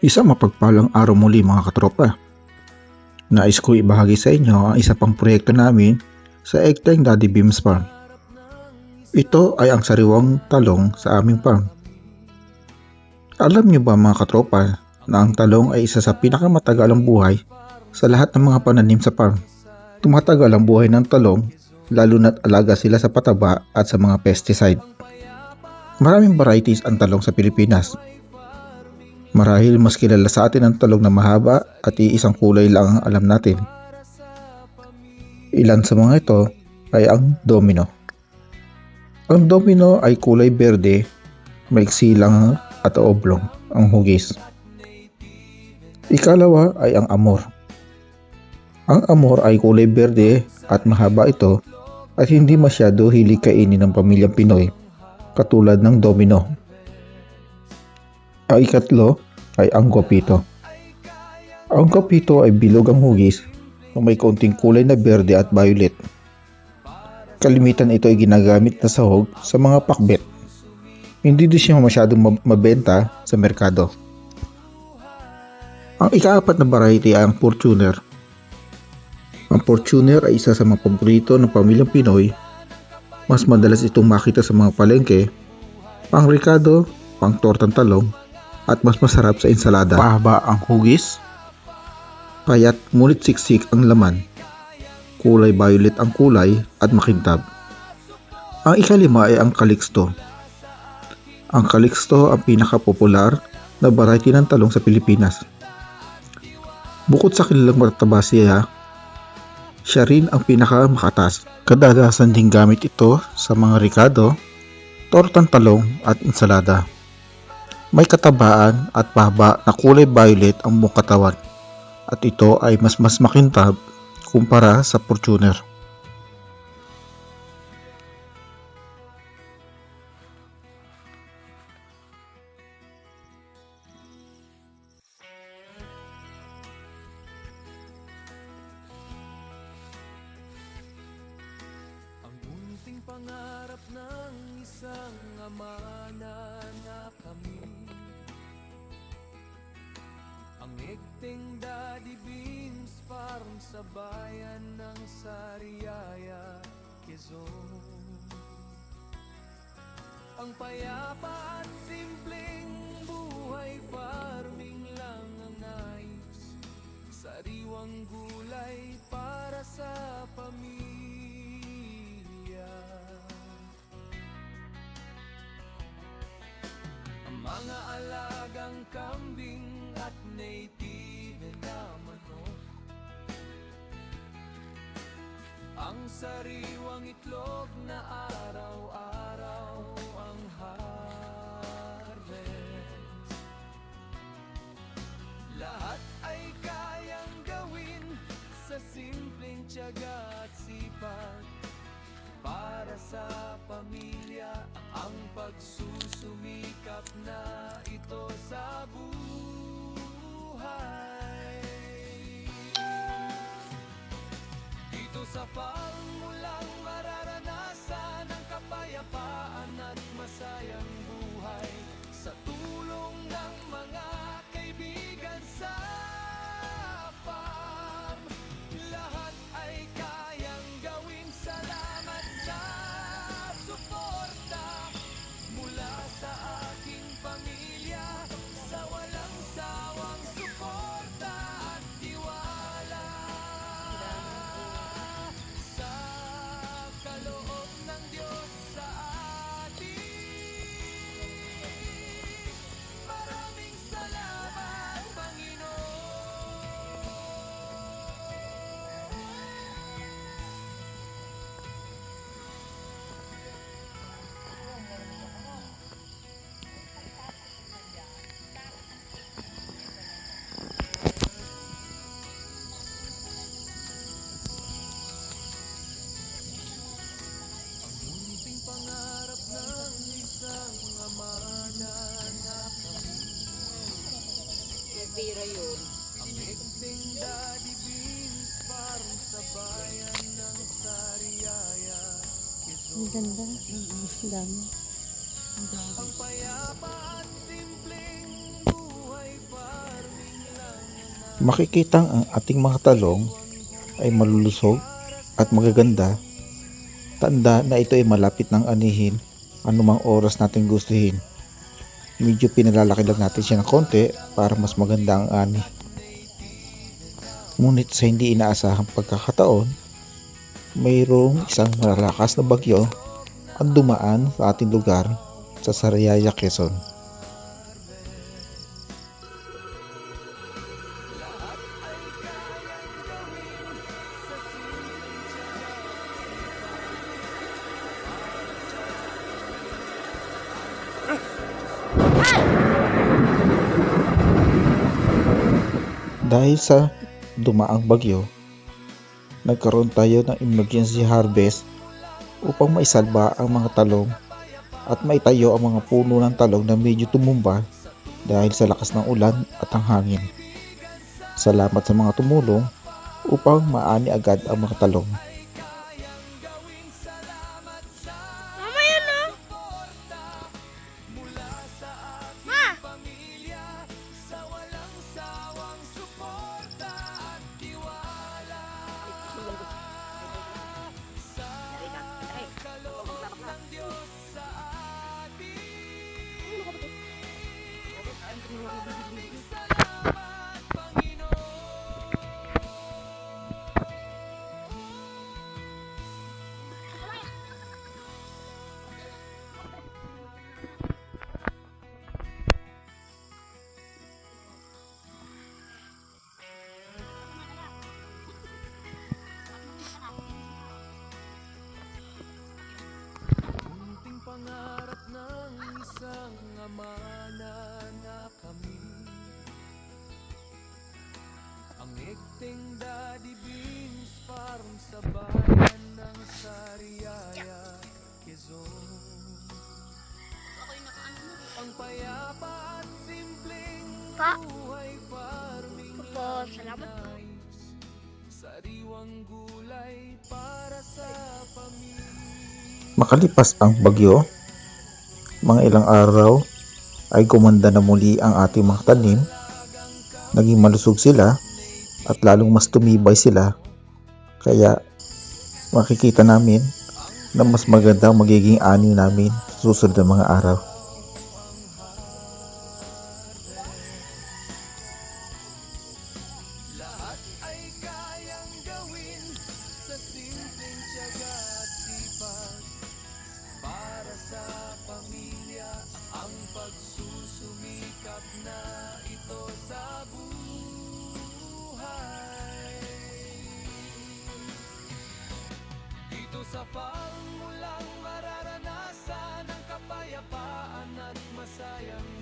Isang mapagpalang araw muli mga katropa. Nais ko ibahagi sa inyo ang isa pang proyekto namin sa Egteng Daddy Beams Farm. Ito ay ang sariwang talong sa aming farm. Alam niyo ba mga katropa na ang talong ay isa sa pinakamatagal ang buhay sa lahat ng mga pananim sa farm. Tumatagal ang buhay ng talong lalo na't alaga sila sa pataba at sa mga pesticide. Maraming varieties ang talong sa Pilipinas. Marahil mas kilala sa atin ang talong na mahaba at iisang kulay lang ang alam natin. Ilan sa mga ito ay ang domino. Ang domino ay kulay berde, maiksi lang at oblong ang hugis. Ikalawa ay ang amor. Ang amor ay kulay berde at mahaba ito at hindi masyado hilig kainin ng pamilyang Pinoy katulad ng domino. Ang ikatlo ay ang guapito. Ang guapito ay bilog ang hugis na may kaunting kulay na berde at violet. Kalimitan ito ay ginagamit na sahog sa mga pakbet. Hindi din siya masyadong mabenta sa merkado. Ang ikaapat na variety ay ang Fortuner. Ang Fortuner ay isa sa mga paborito ng pamilyang Pinoy. Mas madalas itong makita sa mga palengke, pang ricado, pang tortang talong, at mas masarap sa ensalada. Mahaba ang hugis, payat ngunit siksik ang laman, kulay violet ang kulay at makintab. Ang ikalima ay ang Calixto. Ang Calixto ang pinakapopular na variety ng talong sa Pilipinas. Bukod sa kilalang matataba siya rin ang pinakamakatas. Kadalasan ding gamit ito sa mga ricado, tortang talong at ensalada. May katabaan at mahaba na kulay violet ang buong katawan at ito ay mas makintab kumpara sa Fortuner. Munting pangarap ng isang ama na kami, ang Egteng Daddy Beams Farm sa bayan ng Sariaya, Quezon. Ang payapa at simpleng buhay, farming lang ang nais, sariwang gulay para sa pamilya. Mga alagang kambing at native na manok, ang sariwang itlog na araw-araw ang harvest. Lahat ay kayang gawin sa simpleng tiyaga at sipag para sa pamilya, ang pagsusumikap na ito sa buhay. Dito sa farm mo lang mararanasan ang kapayapaan at masayang buhay, sa tulong ng mga kaibigan sa farm. Lahat ay kayang gawin. Salamat sa suporta mula sa aking pamilya, sa walang sawang suporta at tiwala, sa kaloob ng Diyos sa atin. Maraming salamat, Panginoon. Munting pangarap ng isang ama na kami, Nagpira yun. ang Egteng Daddy Beams Farm sa bayan ng Sariaya, Quezon. Ang ganda. Ang dami. Ang payapa at simpleng buhay para Makikitang ang ating mga talong ay malulusog at magaganda, tanda na ito ay malapit ng anihin anumang oras natin gustuhin. Medyo pinalalaki lang natin siya ng konti para mas maganda ang ani. Ngunit sa hindi inaasahang pagkakataon, mayroong isang malakas na bagyo ang dumaan sa ating lugar sa Sariaya, Quezon. Dahil sa dumaang bagyo, nagkaroon tayo ng emergency harvest upang maisalba ang mga talong at maitayo ang mga puno ng talong na medyo tumumba dahil sa lakas ng ulan at ang hangin. Salamat sa mga tumulong upang maani agad ang mga talong. Munting pangarap ng isang ama na kami, ang Ekting Daddy Beans Farm sa bayan ng Sariaya, Quezon. Ang payapa at simpleng buhay farming lang nais, sariwang gulay para sa pamilya. Makalipas ang bagyo, mga ilang araw ay gumanda na muli ang ating mga tanim, naging malusog sila at lalong mas tumibay sila, kaya makikita namin na mas maganda ang magiging ani namin sa susunod na mga araw. Lahat ay kayang gawin sa simpleng tiyaga at sipag. Para sa pamilya, ang pagsusumikap na ito sa buhay. Dito sa farm mo lang mararanasan ang kapayapaan at masayang